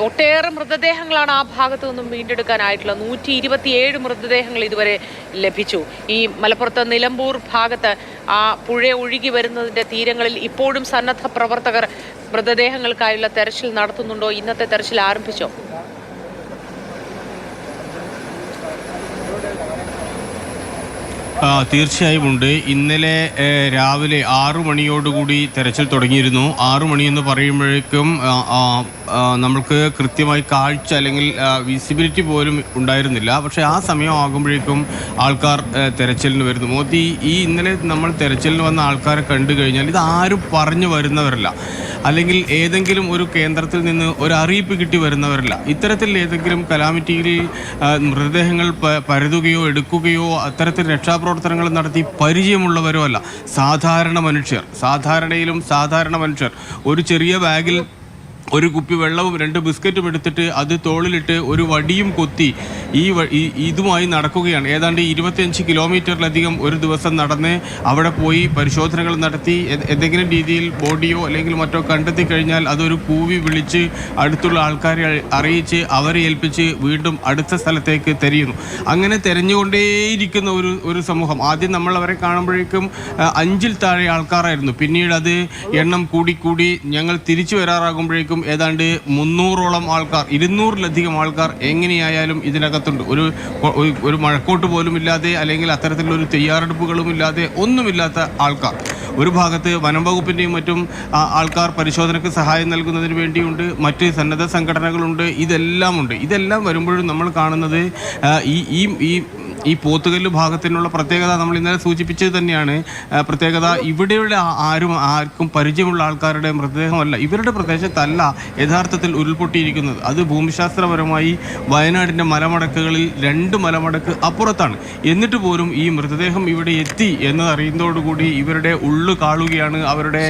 ഒട്ടേറെ മൃതദേഹങ്ങളാണ് ആ ഭാഗത്തു നിന്നും വീണ്ടെടുക്കാനായിട്ടുള്ളത്. 127 മൃതദേഹങ്ങൾ ഇതുവരെ ലഭിച്ചു. ഈ മലപ്പുറത്ത് നിലമ്പൂർ ഭാഗത്ത് ആ പുഴ ഒഴുകി വരുന്നതിന്റെ തീരങ്ങളിൽ ഇപ്പോഴും സന്നദ്ധ പ്രവർത്തകർ മൃതദേഹങ്ങൾക്കായുള്ള തെരച്ചിൽ നടത്തുന്നുണ്ടോ? ഇന്നത്തെ തെരച്ചിൽ ആരംഭിച്ചോ? തീർച്ചയായും ഉണ്ട്. ഇന്നലെ രാവിലെ 6 മണിയോടുകൂടി തെരച്ചിൽ തുടങ്ങിയിരുന്നു. 6 മണി എന്ന് പറയുമ്പോഴേക്കും നമ്മൾക്ക് കൃത്യമായി കാഴ്ച അല്ലെങ്കിൽ വിസിബിലിറ്റി പോലും ഉണ്ടായിരുന്നില്ല. പക്ഷേ ആ സമയം ആകുമ്പോഴേക്കും ആൾക്കാർ തെരച്ചിലിന് വരുന്നു. മോദി ഇന്നലെ നമ്മൾ തെരച്ചിലിന് വന്ന ആൾക്കാരെ കണ്ടു കഴിഞ്ഞാൽ ഇത് ആരും പറഞ്ഞു വരുന്നവരല്ല, അല്ലെങ്കിൽ ഏതെങ്കിലും ഒരു കേന്ദ്രത്തിൽ നിന്ന് ഒരു അറിയിപ്പ് കിട്ടി വരുന്നവരല്ല. ഇത്തരത്തിൽ ഏതെങ്കിലും കലാമിറ്റിയിൽ മൃതദേഹങ്ങൾ പരതുകയോ എടുക്കുകയോ അത്തരത്തിൽ രക്ഷാപ്രവർത്തനങ്ങൾ നടത്തി പരിചയമുള്ളവരോ അല്ല. സാധാരണ മനുഷ്യർ ഒരു ചെറിയ ബാഗിൽ ഒരു കുപ്പി വെള്ളവും 2 ബിസ്ക്കറ്റും എടുത്തിട്ട് അത് തോളിലിട്ട് ഒരു വടിയും കൊത്തി ഇതുമായി നടക്കുകയാണ്. ഏതാണ്ട് 25 കിലോമീറ്ററിലധികം ഒരു ദിവസം നടന്ന് അവിടെ പോയി പരിശോധനകൾ നടത്തി എന്തെങ്കിലും രീതിയിൽ ബോഡിയോ അല്ലെങ്കിൽ മറ്റോ കണ്ടെത്തി കഴിഞ്ഞാൽ അതൊരു കൂവി വിളിച്ച് അടുത്തുള്ള ആൾക്കാരെ അറിയിച്ച് അവരെ ഏൽപ്പിച്ച് വീണ്ടും അടുത്ത സ്ഥലത്തേക്ക് തിരയുന്നു. അങ്ങനെ തിരഞ്ഞുകൊണ്ടേയിരിക്കുന്ന ഒരു സമൂഹം. ആദ്യം നമ്മൾ അവരെ കാണുമ്പോഴേക്കും 5-ൽ താഴെ ആൾക്കാരായിരുന്നു. പിന്നീട് അത് എണ്ണം കൂടി ഞങ്ങൾ തിരിച്ചു വരാറാകുമ്പോഴേക്കും ഏതാണ്ട് 300ഓളം ആൾക്കാർ, 200-ലധികം ആൾക്കാർ എങ്ങനെയായാലും ഇതിനകത്തുണ്ട്. ഒരു മഴക്കോട്ട് പോലും ഇല്ലാതെ അല്ലെങ്കിൽ അത്തരത്തിലുള്ള തയ്യാറെടുപ്പുകളും ഇല്ലാതെ ഒന്നുമില്ലാത്ത ആൾക്കാർ. ഒരു ഭാഗത്ത് വനം വകുപ്പിൻ്റെയും മറ്റും ആൾക്കാർ പരിശോധനയ്ക്ക് സഹായം നൽകുന്നതിന് വേണ്ടിയുണ്ട്, മറ്റ് സന്നദ്ധ സംഘടനകളുണ്ട്, ഇതെല്ലാം വരുമ്പോഴും നമ്മൾ കാണുന്നത് ഈ പോത്തുകല്ല് ഭാഗത്തിനുള്ള പ്രത്യേകത നമ്മൾ ഇന്നലെ സൂചിപ്പിച്ചത് തന്നെയാണ്. പ്രത്യേകത ഇവിടെയുള്ള ആർക്കും പരിചയമുള്ള ആൾക്കാരുടെ മൃതദേഹമല്ല, ഇവരുടെ പ്രദേശത്തല്ല യഥാർത്ഥത്തിൽ ഉരുൾപൊട്ടിയിരിക്കുന്നത്. അത് ഭൂമിശാസ്ത്രപരമായി വയനാടിൻ്റെ മലമടക്കുകളിൽ 2 മലമടക്ക് അപ്പുറത്താണ്. എന്നിട്ട് പോലും ഈ മൃതദേഹം ഇവിടെ എത്തി എന്നതറിയുന്നതോടുകൂടി ഇവരുടെ ഉള്ളു കാളുകയാണ്. അവരുടെ